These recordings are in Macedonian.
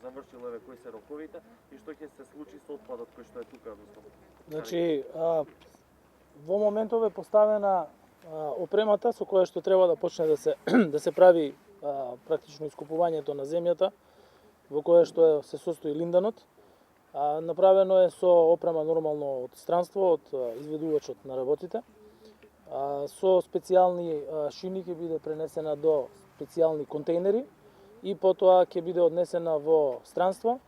завршил еве кои се роковите и што ќе се случи со отпадот кој што е тука односно. Значи, во моментов е поставена опремата со која што треба да почне да се да се прави практично искупувањето на земјата во која што се состои линданот. Направено е со опрема нормално од странство, од изведувачот на работите. Со специјални шини ќе биде пренесена до специјални контейнери и потоа ќе биде однесена во странство,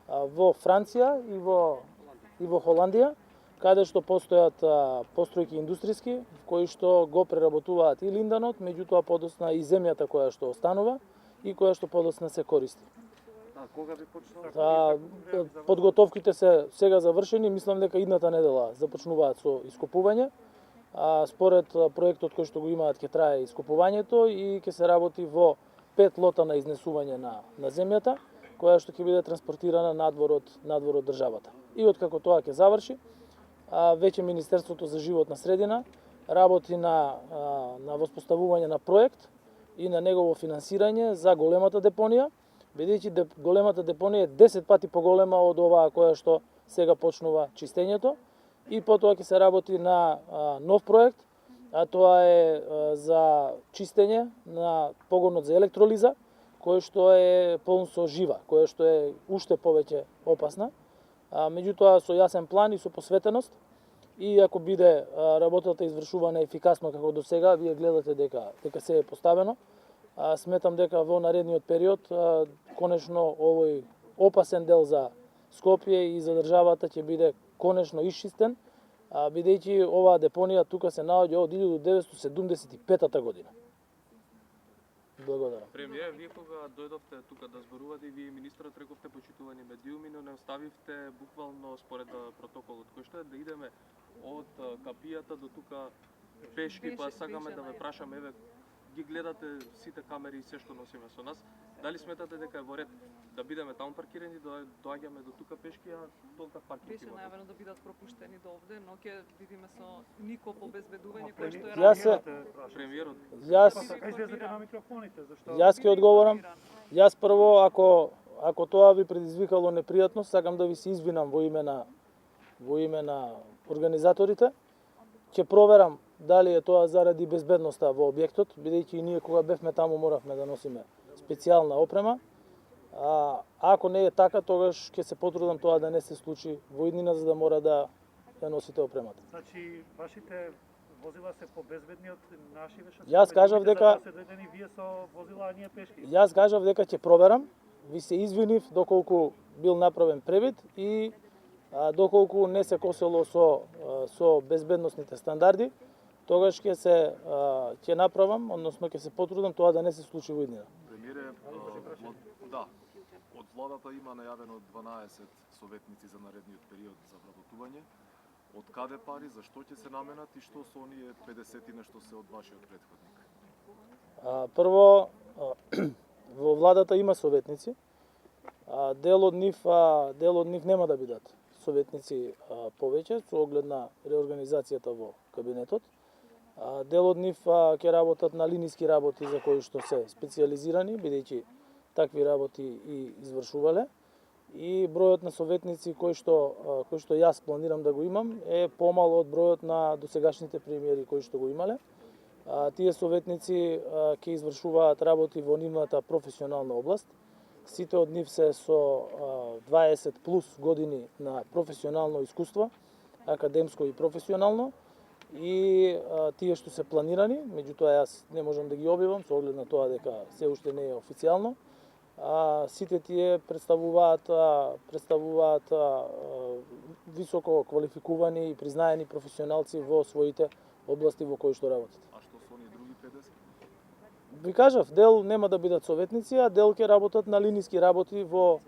во Франција и во Холандија, каде што постојат постројки индустријски кои што го преработуваат и линданот, меѓутоа подосна и земјата која што останува и која што подосна се користи. Кога би почнал? Подготовките се сега завршени, мислам дека идната недела започнуваат со искупување. Според проектот кој што го имаат ќе трае искупувањето и ќе се работи во 5 лота на изнесување на земјата, која што ќе биде транспортирана надвор од државата. И откако тоа ќе заврши, веќе Министерството за животна средина работи на воспоставување на проект и на негово финансирање за големата депонија, бидејќи големата депонија е 10 пати поголема од оваа која што сега почнува чистењето, и потоа ќе се работи на нов проект, а тоа е за чистење на погонот за електролиза, кој што е полн со жива, која што е уште повеќе опасна. Меѓутоа со јасен план и со посветеност, и ако биде работата извршувана ефикасно како до сега, вие гледате дека се е поставено, сметам дека во наредниот период конечно овој опасен дел за Скопје и за државата ќе биде конечно исчистен, бидејќи оваа депонија тука се наоѓа од 1975 година. Благодарам. Премиер, вие кога дојдовте тука да зборувате, вие министрот рековте почитувани медиуми, но не оставивте буквално според протоколот кој што е да идеме од капијата до тука пешки, па сакаме да ве прашаме, еве ги гледате сите камери и се што носиме со нас, дали сметате дека е во ред да бидеме таму паркирани, да доаѓаме до тука пешки, а толка паркинг Беше најавено да бидат пропуштени до овде, но ќе видиме со никој обезбедување кој што е премиерот. Јас ќе одговорам. Јас прво, ако тоа ви предизвикало непријатност, сакам да ви се извинам во име на организаторите. Ќе проверам дали е тоа заради безбедноста во објектот, бидејќи и ние кога бевме таму моравме да носиме специјална опрема. Ако не е така, тогаш ќе се потрудам тоа да не се случи во иднина, за да мора да ја носите опремата. Значи, вашите возила се побезбедни од наши веша? Јас кажав дека вие со возила, а ние пешки. Јас кажав дека ќе проверам, ви се извинив доколку бил направен превид и доколку не се косело со безбедносните стандарди, тогаш ќе направам, односно ќе се потрудам тоа да не се случи во иднина. Премиере, да, од владата има најавено 12 советници за наредниот период за вработување. Од каде пари, зашто ќе се наменат и што со оние 50 и нешто се од вашиот претходник? Прво, во владата има советници. Дел од нив нема да бидат советници повеќе со оглед на реорганизацијата во кабинетот. Дел од нив ќе работат на линиски работи за кои што се специјализирани, бидејќи такви работи и извршувале. И бројот на советници кој што јас планирам да го имам е помал од бројот на досегашните премиери кои што го имале. Тие советници ќе извршуваат работи во нивната професионална област. Сите од нив се со 20 плюс години на професионално искуство, академско и професионално, и тие што се планирани, меѓутоа јас не можам да ги објавам со оглед на тоа дека се уште не е официјално. Сите тие представуваат високо квалификувани и признаени професионалци во своите области во кои што работат. А што со оние други 50? Ви кажав, дел нема да бидат советници, а дел ќе работат на линиски работи во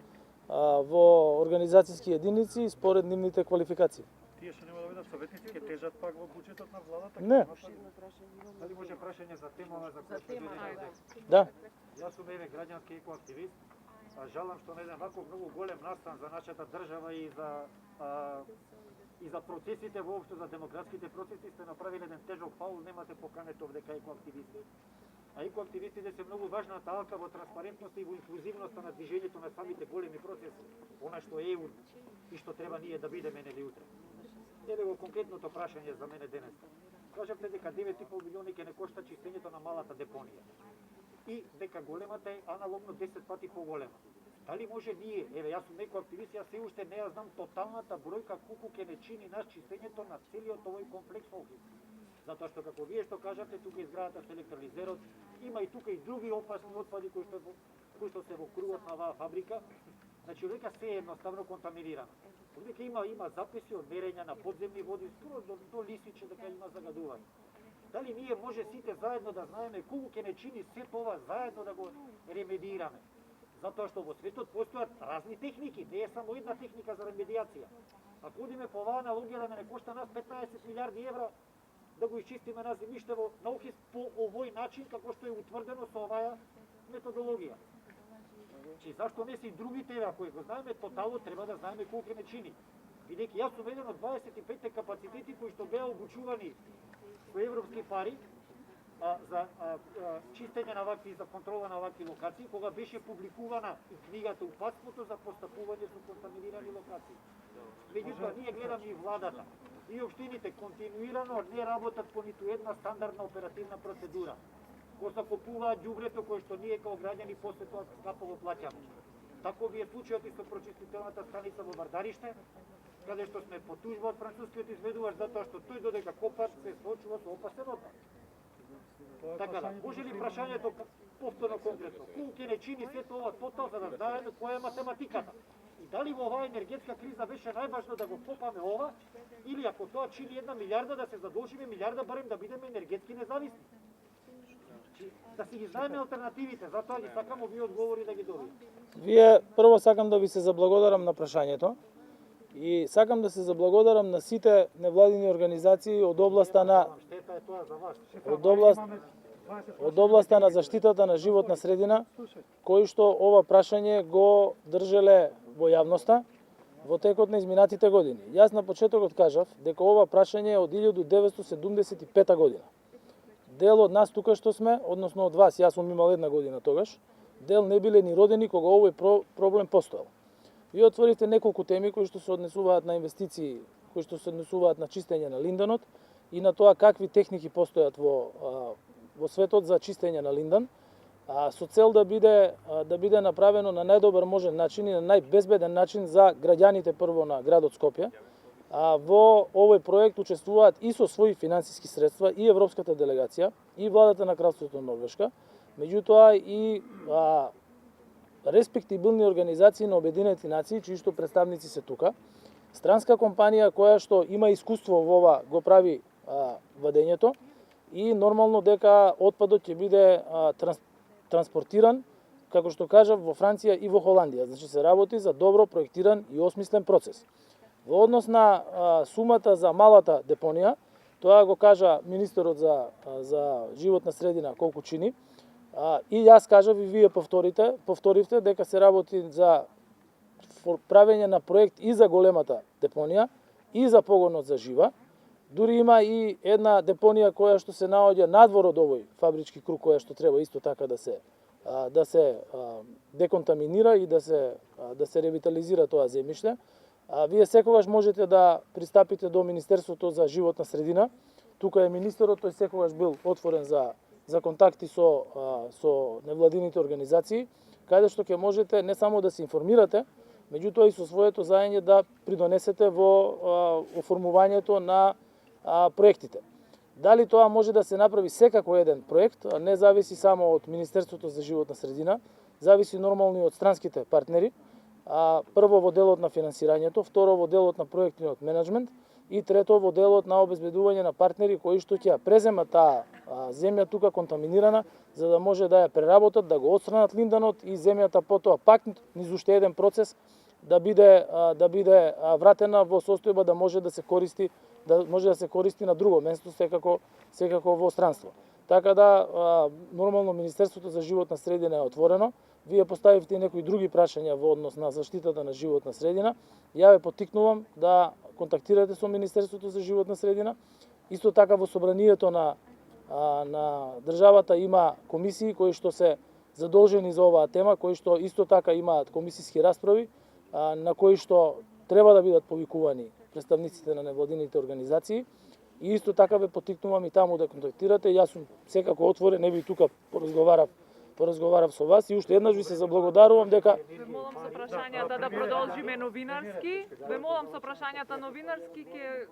организацијски единици според нивните квалификации. Тие што нема да бидат советници ќе тежат пак во буџетот на владата? Не. Дали може прашање за темава за која што Да. Јас сум граѓански екоактивист, жалам што на еден ваков многу голем настан за нашата држава и за процесите воопшто, за демократските процеси сте направиле еден тежок фаул, немате поканет овде кај екоактивисти. А екоактивистите се многу важна талка во транспарентноста и во инклузивноста на движењето на самите големи процеси, она што е и што треба ние да бидеме нели утре. Еве го конкретното прашање за мене денес. Кажавте дека 9,5 милиони ќе не кошта чистењето на малата депонија. И дека големата е аналогно 10 пати поголема. Дали може ние, еве јас сум екоактивист, јас се уште не ја знам тоталната бројка колку ќе не чини нас чистењето на целиот овој комплекс Охрид. Затоа што како вие што кажате, тука изградата со електролизерот, има и тука и други опасни отпади кои што се во кругот на оваа фабрика. Значи века се е едноставно контаминирано. Века има записи од мерења на подземни води, скоро до Лисиче дека има загадување. Дали ние може сите заедно да знаеме колку ќе не чини се тоа заедно да го ремедираме? Затоа што во светот постојат разни техники, не е само една техника за ремедијација. Ако одиме по оваа аналогија да не кошта нас 15 милиарди евра да го изчистиме на земјиштево на Охрид по овој начин како што е утврдено со оваа методологија. Чи зашто не се и другите, ако го знаеме тотално, треба да знаеме колку ќе не чини. Бидејќи јас сум еден од 25 капацитети кои што беа обучувани со европски пари за чистење на вакви, за контрола на вакви локации, кога беше публикувана и книгата Упатството за постапување со контаминирани локации. Меѓутоа, ние гледаме и владата, и општините континуирано не работат по ниту една стандардна оперативна процедура. Го закупуваат ѓубрето кое што ние како граѓани после тоа скапо го плаќаме. Тако ви е случајот и со прочистителната станица во Вардариште, каде што сме по тужба од францускиот изведувач затоа што тој додека копар се соочува со опасен отпад. Така да, може ли прашањето повторно конкретно? Колку ќе не чини се тоа тотал за да знаеме која е математиката? И дали во оваа енергетска криза беше најважно да го попаме ова, или ако тоа чини 1 милиарда да се задолжиме милиарда барем да бидеме енергетски независни? Да си ги знаеме алтернативите, затоа ги сакам овие одговори да ги добиеме. Вие прво сакам да ви се заблагодарам на прашањето и сакам да се заблагодарам на сите невладини организации од областа на од областа на заштитата на животна средина, кои што ова прашање го држеле во јавноста во текот на изминатите години. Јас на почетокот кажав дека ова прашање е од 1975 година. Дел од нас тука што сме, односно од вас, јас сум имал 1 година тогаш, дел не биле ни родени кога овој проблем постоел. Ви отворите неколку теми кои што се однесуваат на инвестиции, кои што се однесуваат на чистење на линданот и на тоа какви техники постојат во светот за чистење на линдан, со цел да биде направено на најдобар можен начин и на најбезбеден начин за граѓаните прво на градот Скопје. Во овој проект учествуваат и со своји финансиски средства и Европската делегација, и владата на Кралството Норвешка, меѓутоа и респектибилни организации на Обединети нации, чии што представници се тука. Странска компанија која што има искуство во ова го прави вадењето и нормално дека отпадот ќе биде транспортиран, како што кажав, во Франција и во Холандија. Значи се работи за добро проектиран и осмислен процес. Во однос на сумата за малата депонија, тоа го кажа министерот за животна средина колку чини, и јас кажав и вие повторивте дека се работи за правење на проект и за големата депонија и за погонот за жива. Дури има и една депонија која што се наоѓа надвор од овој фабрички круг, која што треба исто така да се деконтаминира и да се ревитализира тоа земјиште. Вие секогаш можете да пристапите до Министерството за животна средина. Тука е министерот, тој секогаш бил отворен за контакти со невладините организации, каде што ќе можете не само да се информирате, меѓутоа и со своето заење да придонесете во оформувањето на проектите. Дали тоа може да се направи секако еден проект, не зависи само од Министерството за животна средина, зависи нормално и од странските партнери. Прво во делот на финансирањето, второ во делот на проектниот менеджмент и трето во делот на обезбедување на партнери кои што ќе ја преземат таа земја тука контаминирана, за да може да ја преработат, да го отстранат линданот и земјата потоа пак низ уште еден процес да биде вратена во состојба да може да се користи на друго место, секако во странство. Така да нормално Министерството за животна средина е отворено. Вие поставивте и некои други прашања во однос на заштитата на животна средина. Ја ве поттикнувам да контактирате со Министерството за животна средина. Исто така во собранието на на државата има комисии кои што се задолжени за оваа тема, кои што исто така имаат комисиски расправи, на кои што треба да бидат повикувани представниците на невладините организации. И исто така ве поттикнувам и таму да контактирате. Јас сум секако отворен, не би тука поразговарав со вас и уште еднаш ви се заблагодарувам дека Ве молам со прашањата да продолжиме новинарски. Ве молам со прашањата новинарски ќе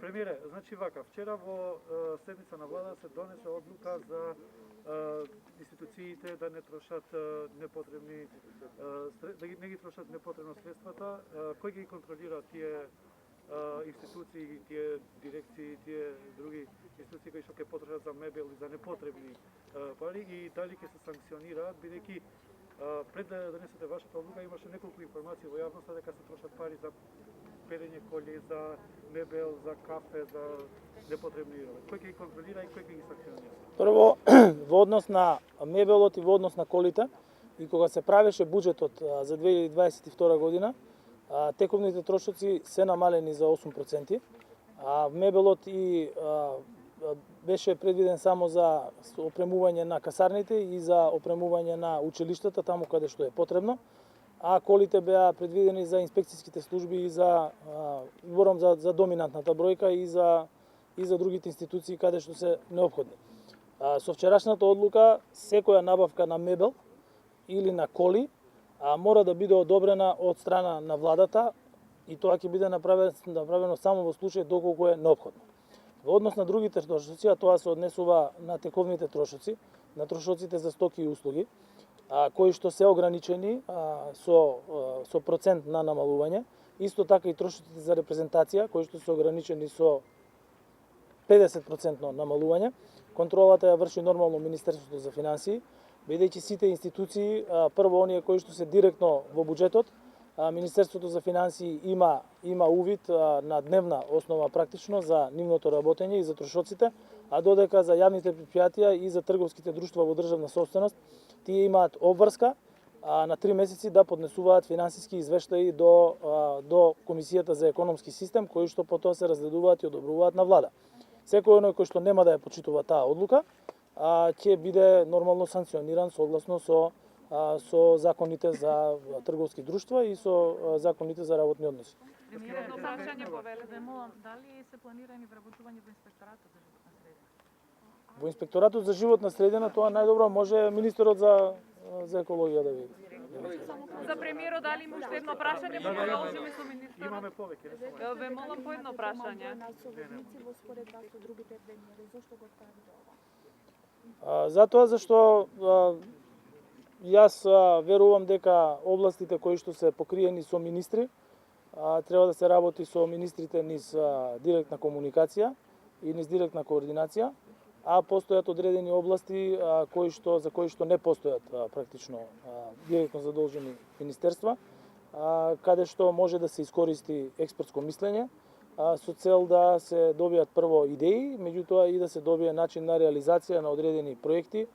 Премиере, значи вака, вчера во седница на влада се донесе одлука за институциите да не трошат непотребни не ги трошат непотребно средствата. Кој ги контролира тие институции, тие дирекции, тие други институции кои што ќе потрошат за мебел и за непотребни пари и дали ќе се санкционираат, бидејќи пред да донесете вашата одлука имаше неколку информации во јавноста дека се трошат пари за перење коли, за мебел, за кафе, за непотребни игри. Кој ќе ги контролира и кој ќе ги санкционира? прво во однос на мебелот и во однос на колите и кога се правеше буџетот за 2022 година, тековните трошоци се намалени за 8%, а мебелот и беше предвиден само за опремување на касарните и за опремување на училиштата таму каде што е потребно, а колите беа предвидени за инспекцијските служби и за зборам за доминантната бројка и за другите институции каде што се неопходни. Со вчерашната одлука секоја набавка на мебел или на коли мора да биде одобрена од страна на владата и тоа ќе биде направено само во случај доколку е неопходно. Во однос на другите трошоци, а тоа се однесува на тековните трошоци, на трошоците за стоки и услуги, кои што се ограничени со процент на намалување, исто така и трошоците за репрезентација, кои што се ограничени со 50% намалување. Контролата ја врши нормално Министерството за финансии, бидејќи сите институции, прво оние кои што се директно во буџетот, Министерството за финансии има увид на дневна основа практично за нивното работење и за трошоците, а додека за јавните предпријатија и за трговските друштва во државна собственост, тие имаат обврска на 3 месеци да поднесуваат финансиски извештаи до Комисијата за економски систем, кои што потоа се разгледуваат и одобруваат на влада. Секој оној кој што нема да ја почитува таа одлука, ќе биде нормално санкциониран согласно со законите за трговски друштва и со законите за работни односи. Едно прашање повелете. Ве молам, дали се планирани вработување во инспекторатот за животна средина? Во инспекторатот за животна средина тоа најдобро може министерот за екологија да ви. За премиерот дали има уште едно прашање, па продолжиме со министерот. Имаме повеќе. Ве молам по едно прашање. Според вас со другите премиери, зошто го правите ова? Затоа зашто јас верувам дека областите кои што се покриени со министри треба да се работи со министрите низ директна комуникација и низ директна координација, а постојат одредени области за кои што не постојат практично директно задолжени министерства, каде што може да се искористи експертско мислење со цел да се добијат прво идеи, меѓутоа и да се добие начин на реализација на одредени проекти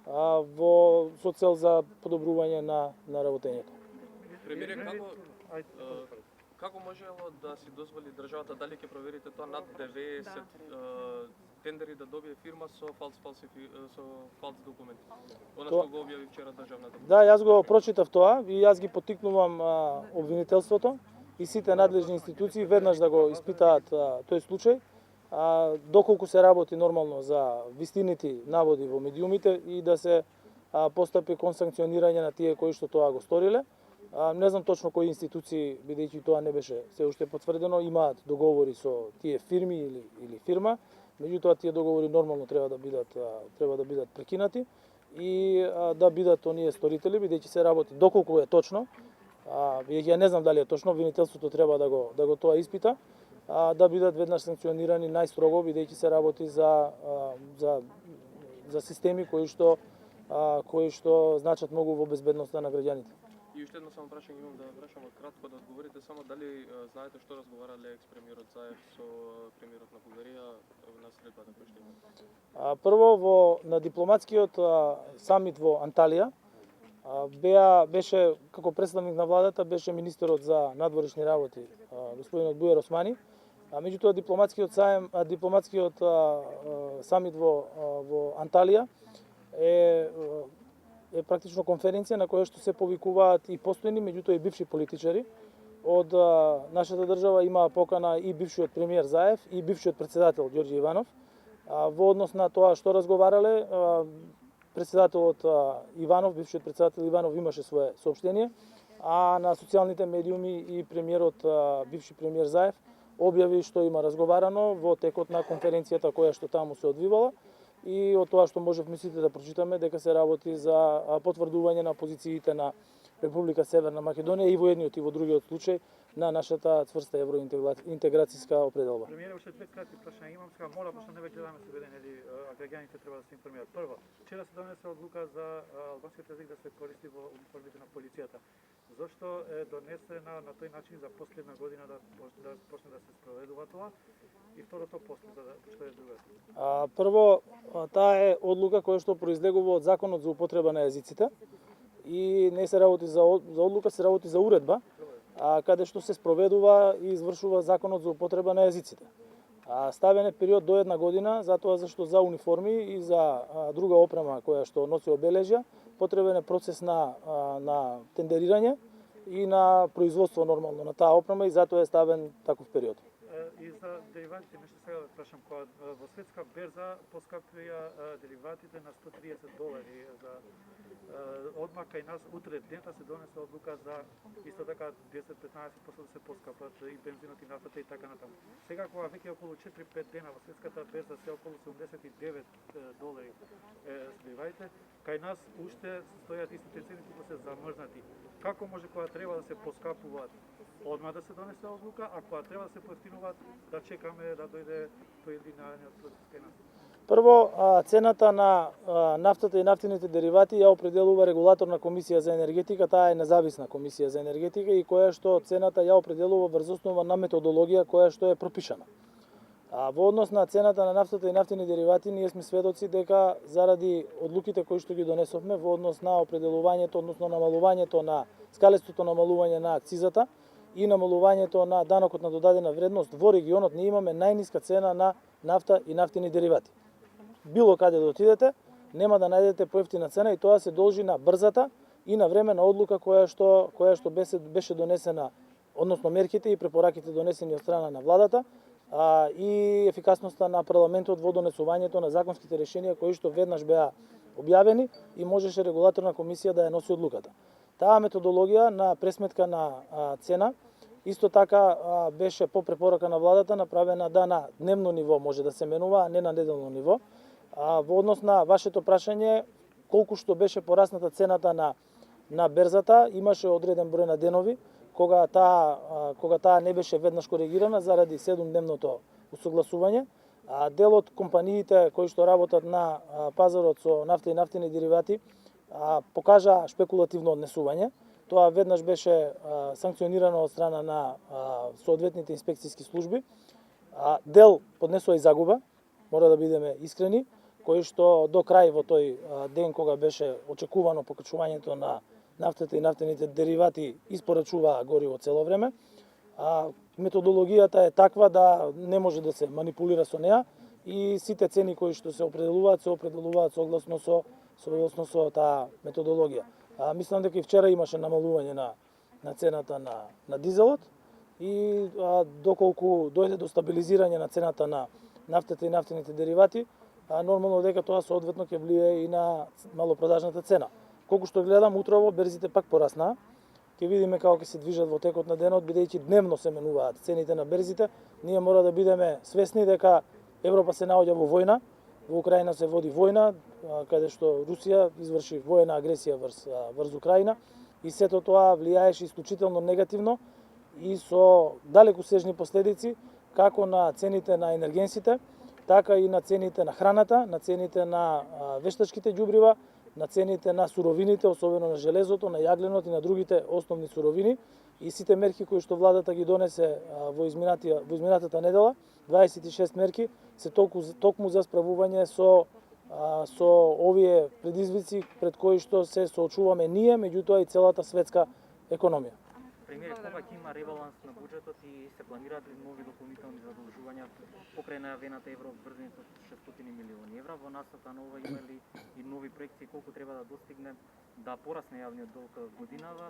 со цел за подобрување на работењето. Премиере, како можело да си дозволи државата, дали ќе проверите тоа, над 90 тендери да добие фирма со фалс документи? Она што го објави вчера државната. Да, јас го прочитав тоа и јас ги поттикнувам обвинителството и сите надлежни институции веднаш да го испитаат тој случај, доколку се работи нормално за вистинити наводи во медиумите и да се постапи кон санкционирање на тие кои што тоа го сториле. Не знам точно кои институции, бидејќи тоа не беше се уште потврдено, имаат договори со тие фирми или фирма, меѓутоа тие договори нормално треба да бидат прекинати и да бидат оние сторители, бидејќи се работи доколку е точно, ја не знам дали е точно, обвинителството треба да го тоа испита, да бидат веднаш санкционирани најстрого, бидејќи се работи за системи кои што значат многу во безбедноста на граѓаните. И уште едно само прашање имам да прашам кратко да одговорите само дали знаете што разговарале екс-премиерот Заев со премиерот на Бугарија на средбата која што има? Прво на дипломатскиот самит во Анталија беше како представник на владата беше министерот за надворешни работи господинот Бујар Османи Меѓутоа дипломатскиот самит во Анталија е практично конференција на која што се повикуваат и постојни, меѓутоа и бивши политичари. Од нашата држава има покана и бившиот премиер Заев и бившиот председател Ѓорѓе Иванов. Во однос на тоа што разговарале, председателот Иванов, бившиот председател Иванов имаше свое соопштение, а на социјалните медиуми и премиерот, бивши премиер Заев, објави што има разговарано во текот на конференцијата која што таму се одвивала и од тоа што можевме сите да прочитаме дека се работи за потврдување на позициите на Република Северна Македонија и во едниот и во другиот случај на нашата цврста евроинтеграцијска определба. Премиере, уште две кратки прашања имам сега, моля, пошто не веќе даме се веден, граѓаните треба да се информираат. Прво, вчера се донесе одлука за албанскиот език да се користи во униформите на полицијата. Зошто е донесена на тој начин за последна година да почне да се спроведува тоа? И второто после, што е другото? Прво, таа е одлука која што произлегува од Законот за употреба на езиците и не се работи за одлука, се работи за уредба, каде што се спроведува и извршува Законот за употреба на езиците. Ставен е период до 1 година, затоа зашто за униформи и за друга опрема која што носи обележја, потребен е процес на тендерирање и на производство нормално на таа опрема и затоа е ставен таков период. И за дериватите, нешто сега да прашам, кога во светска берза поскапија дериватите на $130 за одма кај нас утре дента се донесе одлука за исто така 10-15% да се поскапат и бензинот и нафтата и така натаму. Сега кога веќе околу 4-5 дена во светската берза се околу $79 дериватите, кај нас уште стојат истите цени кои се замрзнати. Како може кога треба да се поскапуваат одма да се донесе одлука, а кога треба да се поевтинуваат да чекаме да дојде тој линеарниот процес кај нас? Прво, цената на нафтата и нафтините деривати ја определува регулаторна комисија за енергетика, таа е независна комисија за енергетика и која што цената ја определува врз основа на методологија која што е пропишана. Во однос на цената на нафтата и нафтини деривати, ние сме сведоци дека заради одлуките кои што ги донесовме во однос на определувањето, односно намалувањето на скалестото намалување на акцизата и намалувањето на данокот на додадена вредност, во регионот не имаме најниска цена на нафта и нафтини деривати. Било каде да отидете, нема да најдете поевтина цена и тоа се должи на брзата и на времена одлука која што беше донесена, односно мерките и препораките донесени од страна на владата, и ефикасноста на парламентот во донесувањето на законските решенија кои што веднаш беа објавени и можеше регулаторна комисија да ја носи одлуката. Таа методологија на пресметка на цена исто така беше по препорака на владата направена да на дневно ниво може да се менува, а не на неделно ниво. Во однос на вашето прашање, колку што беше порасната цената на берзата, имаше одреден број на денови кога таа не беше веднаш коригирана заради 7-дневното усогласување. Дел од компаниите кои што работат на пазарот со нафта и нафтини деривати покажа шпекулативно однесување. Тоа веднаш беше санкционирано од страна на соодветните инспекцијски служби. Дел поднесува и загуба, мора да бидеме искрени, кои што до крај во тој ден кога беше очекувано покачувањето на нафтата и нафтените деривати испорачува гориво цело време. Методологијата е таква да не може да се манипулира со неа и сите цени кои што се определуваат согласно со таа методологија. Мислам дека и вчера имаше намалување на цената на дизелот и доколку дојде до стабилизирање на цената на нафтата и нафтените деривати, нормално дека тоа соодветно ќе влие и на малопродажната цена. Колку што гледам, утрово берзите пак пораснаа. Ќе видиме како ќе се движат во текот на денот, бидејќи дневно се менуваат цените на берзите. Ние мора да бидеме свесни дека Европа се наоѓа во војна, во Украина се води војна, каде што Русија изврши воена агресија врз Украина и сето тоа влијаеше исклучително негативно и со далекосежни последици како на цените на енергенсите, така и на цените на храната, на цените на вештачките ѓубрива, на цените на суровините, особено на железото, на јагленот и на другите основни суровини. И сите мерки кои што владата ги донесе во изминатата недела, 26 мерки, се токму за справување со овие предизвици пред кои што се соочуваме ние, меѓутоа и целата светска економија. Премиере, кога ќе има ребаланс на буџетот и се планираат ли нови дополнителни задолжувања покрај најавената еврообврзаница од 600 милиони евра, во насока на ова има ли и нови проекции колку треба да достигне да порасне јавниот долг годинава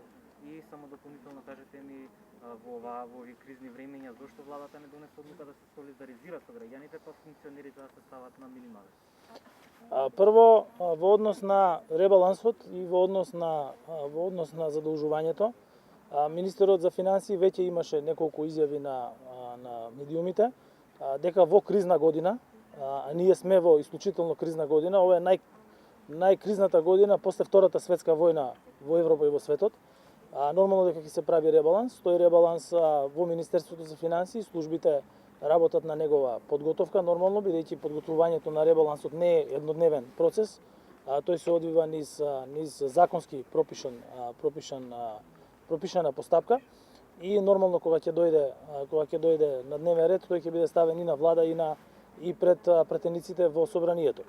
и само дополнително кажете ми во овие кризни времења зошто владата не донесе одлука да се солидаризира со граѓаните, па функционерите да се стават на минимален? Прво, во однос на ребалансот и во однос на задолжувањето, министерот за финансии веќе имаше неколку изјави на медиумите дека во кризна година, а ние сме во исклучително кризна година, ова е најкризната година после Втората светска војна во Европа и во светот. Нормално дека ќе се прави ребаланс, тој ребаланс во Министерството за финансии, службите работат на негова подготовка, нормално, бидејќи подготвувањето на ребалансот не е еднодневен процес, тој се одвива низ законски пропишана постапка и нормално кога ќе дојде на дневен ред, тој ќе биде ставен и на влада и пред претениците во собранието.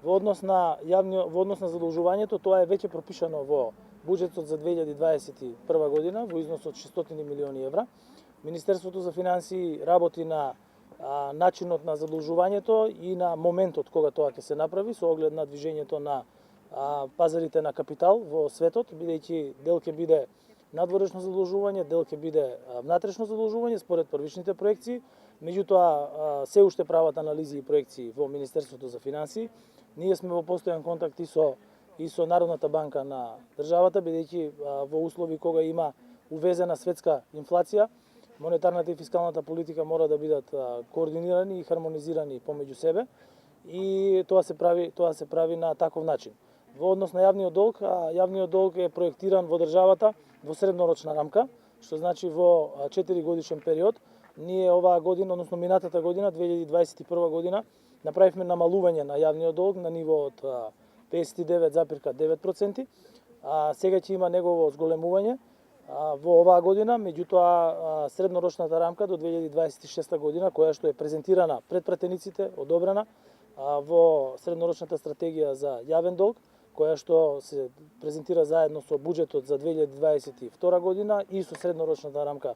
Во однос на задолжувањето, тоа е веќе пропишано во буџетот за 2021 година во износ од 600 милиони евра. Министерството за финансии работи на начинот на задолжувањето и на моментот кога тоа ќе се направи со оглед на движењето на пазарите на капитал во светот, бидејќи дел ќе биде надворешно задолжување, дел ќе биде внатрешно задолжување според првичните проекции. Меѓутоа се уште прават анализи и проекции во Министерството за финансии. Ние сме во постојан контакт и со Народната банка на државата, бидејќи во услови кога има увезена светска инфлација, монетарната и фискалната политика мора да бидат координирани и хармонизирани помеѓу себе и тоа се прави на таков начин. Во однос на јавниот долг е проектиран во државата во среднорочна рамка, што значи во 4 годишен период. Ние оваа година, односно минатата година, 2021 година, направивме намалување на јавниот долг на ниво од 59,9%, сега ќе има негово зголемување во оваа година, меѓутоа среднорочната рамка до 2026 година, која што е презентирана пред претениците, одобрена во среднорочната стратегија за јавен долг, која што се презентира заедно со буџетот за 2022 година и со среднорочната рамка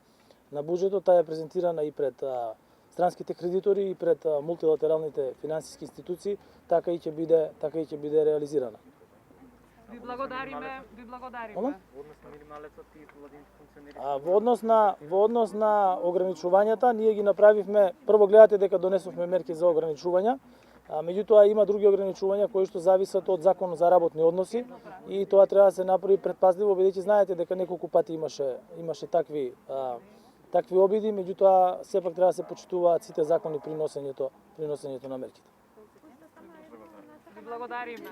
на буџетот, таа е презентирана и пред странските кредитори и пред мултилатералните финансиски институции, така и ќе биде реализирана. Ви благодариме. Во однос на ограничувањата, ние ги направивме, прво гледате дека донесовме мерки за ограничувања, меѓутоа има други ограничувања кои што зависат од Законот за работни односи и тоа треба да се направи предпазливо, бидејќи знаете дека неколку пати имаше такви обиди, меѓутоа сепак треба да се почитуваат сите закони при носењето на мерките. Ви благодариме.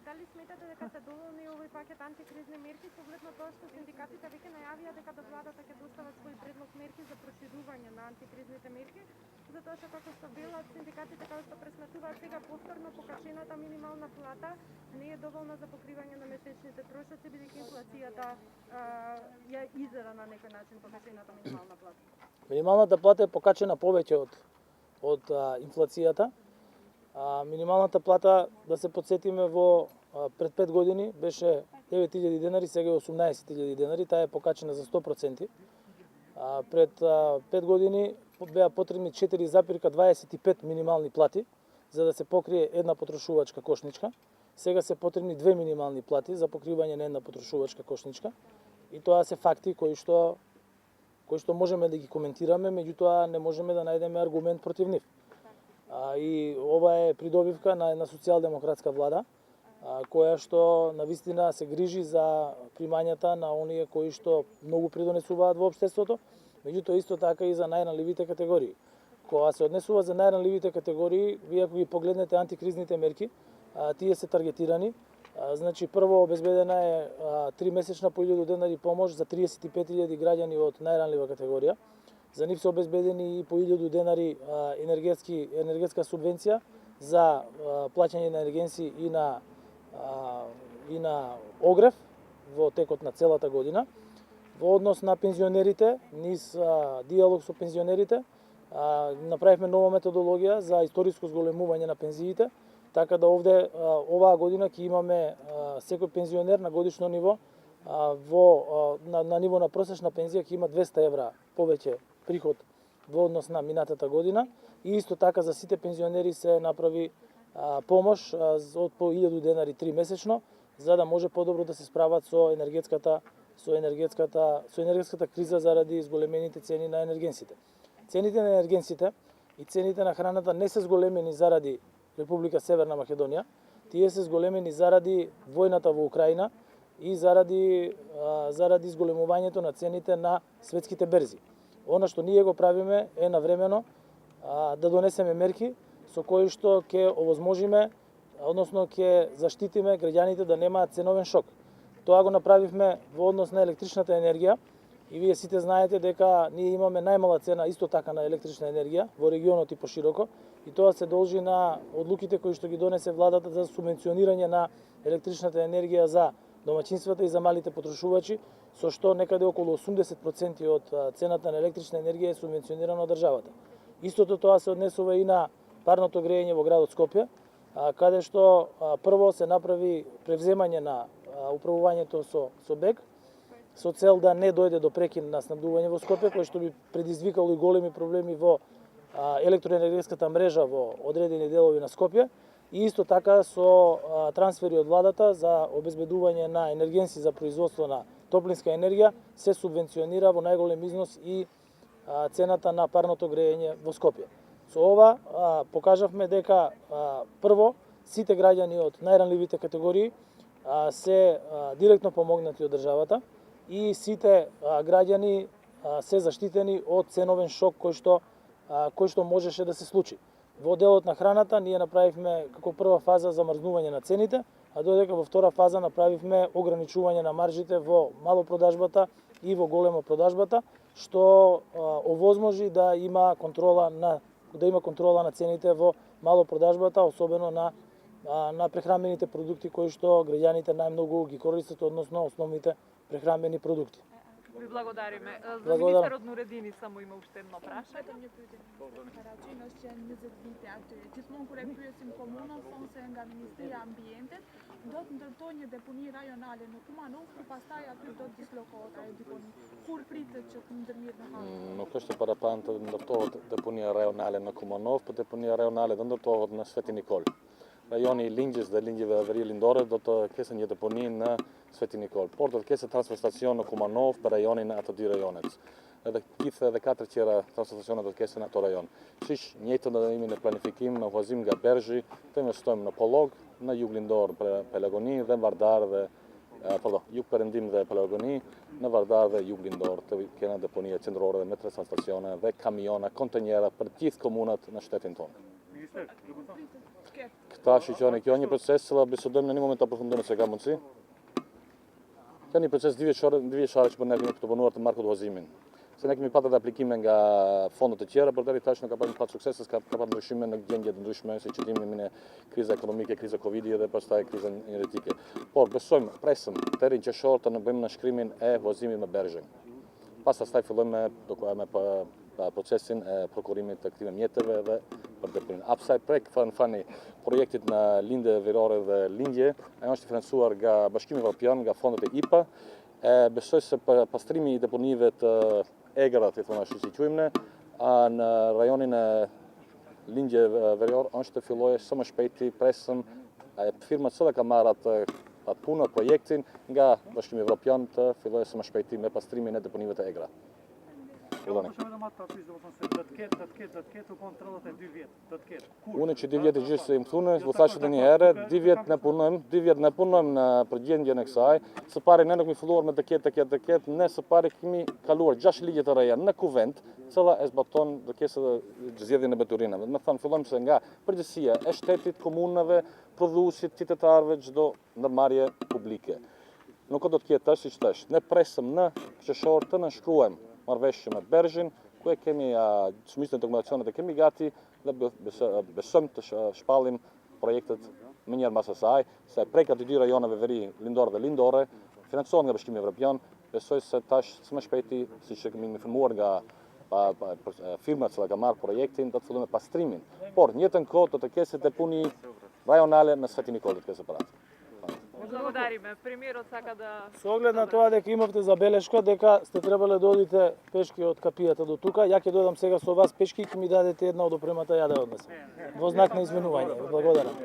Дали сметате дека се доволни овој пакет антикризни мерки со оглед на тоа што синдикатите веќе најавија дека до владата ќе достават свој предлог мерки за проширување на антикризните мерки, затоа што како што велат синдикатите како што пресметуваат сега повторно покачената минимална плата не е доволна за покривање на месечните трошоци, бидејќи инфлацијата ја изеда на некој начин покачената минимална плата. Минималната плата е покачена повеќе од инфлацијата. Минималната плата, да се подсетиме, пред 5 години беше 9.000 денари, сега е 18.000 денари, таа е покачена за 100%. Пред 5 години беа потребни 4,25 минимални плати за да се покрие една потрошувачка кошничка. Сега се потребни 2 минимални плати за покривање на една потрошувачка кошничка. И тоа се факти кои што можеме да ги коментираме, меѓутоа не можеме да најдеме аргумент против нив. И ова е придобивка на една социјалдемократска влада, која што навистина се грижи за примањата на оние кои што многу придонесуваат во општеството, меѓутоа исто така и за најранливите категории. Кога се однесува за најранливите категории, вие ако ги погледнете антикризните мерки, тие се таргетирани. Значи, прво обезбедена е 3-месечна по 1000 денари помош за 35.000 граѓани од најранлива категорија. За нив се обезбедени и по 1000 денари енергетска субвенција за плаќање на енергенси и на огрев во текот на целата година. Во однос на пензионерите, низ диалог со пензионерите, направивме нова методологија за историско зголемување на пензиите, така да оваа година ќе имаме секој пензионер на годишно ниво на ниво на просечна пензија ќе има 200 евра повеќе приход во однос на минатата година и исто така за сите пензионери се направи помош од по 1000 денари 3 месечно за да може подобро да се справат со енергетската криза заради зголемените цени на енергенсите. Цените на енергенсите и цените на храната не се зголемени заради Република Северна Македонија, тие се зголемени заради војната во Украина и заради зголемувањето на цените на светските берзи. Она што ние го правиме е навремено да донесеме мерки со кои што ќе овозможиме, односно ќе заштитиме граѓаните да немаат ценовен шок. Тоа го направивме во однос на електричната енергија и вие сите знаете дека ние имаме најмала цена исто така на електрична енергија во регионот и пошироко и тоа се должи на одлуките кои што ги донесе владата за субвенционирање на електричната енергија за домаќинствата и за малите потрошувачи, со што некаде околу 80% од цената на електрична енергија е субвенционирана од државата. Истото тоа се однесува и на парното грејење во градот Скопје, каде што прво се направи превземање на управувањето со БЕК, со цел да не дојде до прекин на снабдување во Скопје, кој што би предизвикало и големи проблеми во електроенергетската мрежа во одредени делови на Скопје, и исто така со трансфери од владата за обезбедување на енергенси за производство на топлинска енергија се субвенционира во најголем износ и цената на парното грејење во Скопје. Со ова покажавме дека прво сите граѓани од најранливите категории се директно помогнати од државата и сите граѓани се заштитени од ценовен шок кој што можеше да се случи. Во делот на храната ние направивме како прва фаза замрзнување на цените, а додека во втора фаза направивме ограничување на маржите во малопродажбата и во големо продажбата, што овозможи да има контрола на цените во малопродажбата, особено на прехранбените продукти кои што граѓаните најмногу ги користат, односно основните прехранбени продукти. Ви благодариме. За министерот на уредини само има уште едно прашање. До ndërtonje deponi rajonale në Kumanov, ku pastaj aty do të dislokohet ajo deponi. Kur pritet që të ndërmirë në hapë? Nuk është para planë të ndërtohet deponia rajonale në Kumanov, por deponia rajonale do ndërtohet në Sveti Nikol. Rajoni i Lingjës dhe lingjeve veri lindore do të kesin një deponi në Sveti Nikol, por do të kesin transfer stacion në Kumanov për rajonin në ato dy rajonet. Edhe gjithë edhe 4 tjera transferstacione do të kesin në ato rajon. Shish njëjtën do të jemi në planifikim, në huazim nga Bergji, të investojmë në Pollog, në jug lindor Pelagoni dhe Vardar dhe jug perëndim dhe Pelagoni, në Vardar dhe jug lindor të kena deponie qendrore dhe me transferstacione dhe kamiona, kontenjera për gjithë komunat në shtetin tonë. Këta shqyqoni, kjo një proces që bisodojmë në një moment të përfundojmë se ka mundësi. Kjo një proces 2 vjeçare që për ne kemi të punuar të markut huazimin. Se ne kemi patur aplikime nga fondet të tjera, por deri tash nuk ka pasur sukses, ka pasur ndryshime në gjendje të ndryshme, si qëllimin e kriza ekonomike, kriza Covidi dhe pastaj kriza energetike. Por besojmë, presëm deri në qershor të bëjmë në shkrimin e huazimit me Bergjen. Pas asaj fillojmë me procesin e prokurimit të këtyre mjeteve dhe për deponinë. Apsaj prek fani projektit në lindje verore dhe lindje, ajo është financuar nga Bashkimi Evropian, nga fondet e IPA. Besoj se pastrimi i deponive të egrat, i thona ashtu si quajmë ne, në rajonin e lindje veror është të fillojë së më shpejti, presëm firmat që ka marrë atë punë, projektin nga Bashkimi Evropian të fillojë së më shpejti me pastrimin e deponive të egra. Unë që 2 vjetë gjithë se im thunë, vë thashë dhe një herë, 2 vjetë ne punojmë në përgjendjen e kësaj, së pari ne nuk mi filluar me të ketë, ne së pari kemi kaluar 6 ligje të reja në kuvent, cëlla e zbaton dhe kesë dhe zgjedhjen e mbeturinave. Me thënë, fillojmë se nga përgjësia e shtetit, komunave, prodhuesit, qytetarëve, çdo ndërmarrje publike. Nuk do të ketë tash siç tash. Ne presëm në qershor të nënshkruajmë marrëveshje me Bergjin, ku e kemi shumicën e dokumentacionet e kemi gati dhe besojmë të shpallim projektet më njëherë mas asaj, se prek aty 2 rajoneve veri lindore dhe lindore, financohen nga Bashkimi Evropian, besoj se tash së më shpejti, siç e kemi informuar nga firmat që ka marrë projektin, do të fillojmë pastrimin. Por, në njëjtën kohë do të ketë deponi rajonale në Sveti Nikol të kesë separat. Благодариме. Премиерот сака да... Со оглед на тоа дека имавте забелешка дека сте требале да одите пешки од капијата до тука, ја ќе додам сега со вас пешки и ќе ми дадете една од опремата ја да однесам. Во знак на извинување. Благодарам.